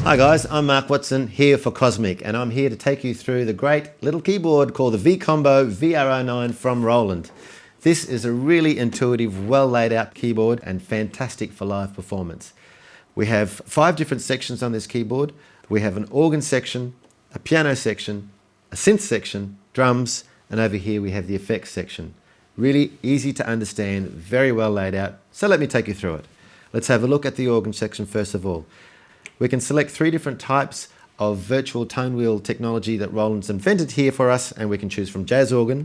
Hi guys, I'm Mark Watson here for Cosmic, and I'm here to take you through the great little keyboard called the V-Combo VR-09 from Roland. This is a really intuitive, well laid out keyboard and fantastic for live performance. We have 5 different sections on this keyboard. We have an organ section, a piano section, a synth section, drums, and over here we have the effects section. Really easy to understand, very well laid out, so let me take you through it. Let's have a look at the organ section first of all. We can select 3 different types of virtual tone wheel technology that Roland's invented here for us, and we can choose from jazz organ,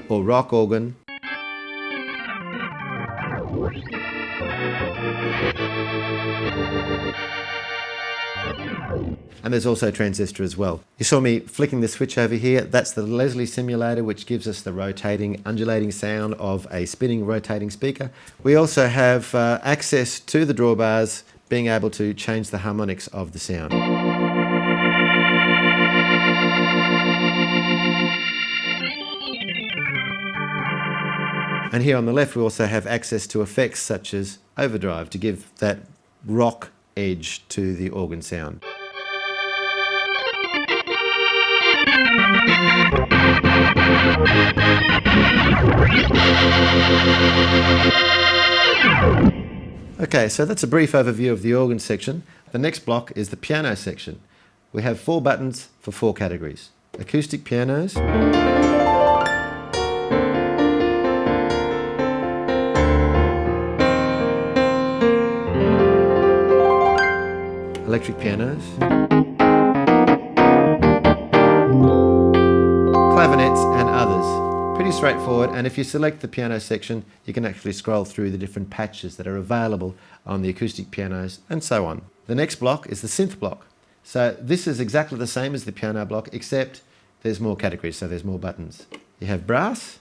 or rock organ, and there's also transistor as well. You saw me flicking the switch over here. That's the Leslie simulator, which gives us the rotating, undulating sound of a spinning, rotating speaker. We also have access to the drawbars, being able to change the harmonics of the sound. And here on the left, we also have access to effects such as overdrive to give that rock edge to the organ sound. Okay, so that's a brief overview of the organ section. The next block is the piano section. We have 4 buttons for 4 categories. Acoustic pianos, electric pianos, clavinets and others. Pretty straightforward, and if you select the piano section, you can actually scroll through the different patches that are available on the acoustic pianos and so on. The next block is the synth block. So this is exactly the same as the piano block, except there's more categories, so there's more buttons. You have brass,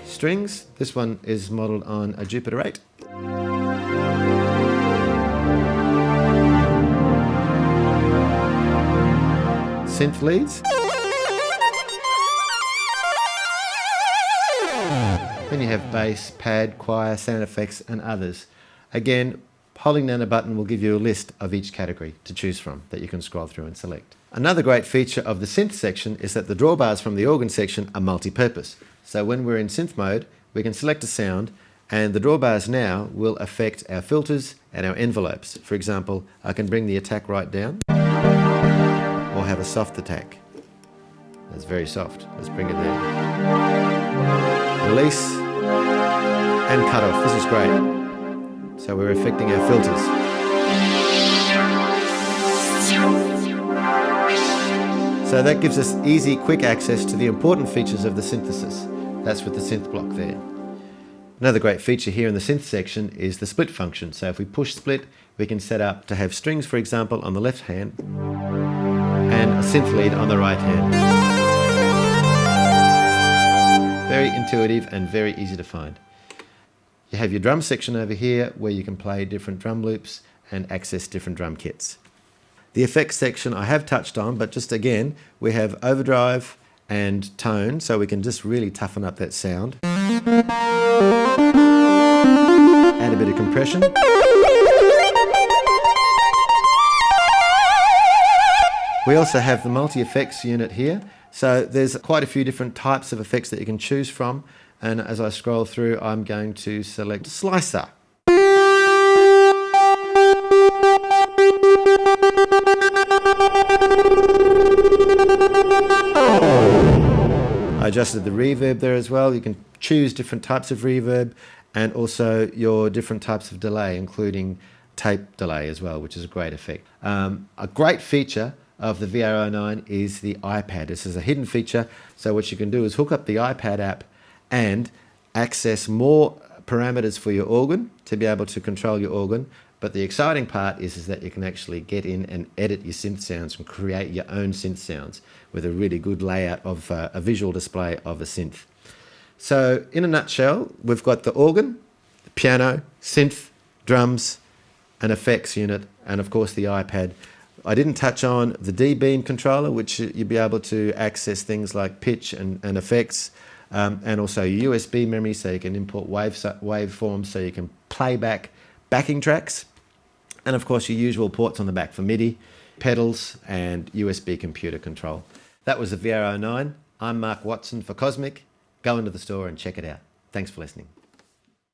strings. This one is modeled on a Jupiter 8. Synth leads. Then you have bass, pad, choir, sound effects and others. Again, holding down a button will give you a list of each category to choose from that you can scroll through and select. Another great feature of the synth section is that the drawbars from the organ section are multi-purpose. So when we're in synth mode, we can select a sound, and the drawbars now will affect our filters and our envelopes. For example, I can bring the attack right down, or have a soft attack. That's very soft. Let's bring it there. Release and cut off. This is great. So we're affecting our filters. So that gives us easy, quick access to the important features of the synthesis. That's with the synth block there. Another great feature here in the synth section is the split function. So if we push split, we can set up to have strings, for example, on the left hand, and a synth lead on the right hand. Very intuitive and very easy to find. You have your drum section over here where you can play different drum loops and access different drum kits. The effects section I have touched on, but just again, we have overdrive and tone, so we can just really toughen up that sound. Add a bit of compression. We also have the multi-effects unit here. So there's quite a few different types of effects that you can choose from. And as I scroll through, I'm going to select Slicer. I adjusted the reverb there as well. You can choose different types of reverb and also your different types of delay, including tape delay as well, which is a great effect. A great feature of the VR-09 is the iPad. This is a hidden feature, so what you can do is hook up the iPad app and access more parameters for your organ to be able to control your organ. But the exciting part is that you can actually get in and edit your synth sounds and create your own synth sounds with a really good layout of a visual display of a synth. So in a nutshell, we've got the organ, the piano, synth, drums, an effects unit, and of course the iPad. I didn't touch on the D-beam controller, which you'll be able to access things like pitch and effects, and also USB memory, so you can import waveforms, so you can play back backing tracks, and of course your usual ports on the back for MIDI, pedals, and USB computer control. That was the VR-09. I'm Mark Watson for Cosmic. Go into the store and check it out. Thanks for listening.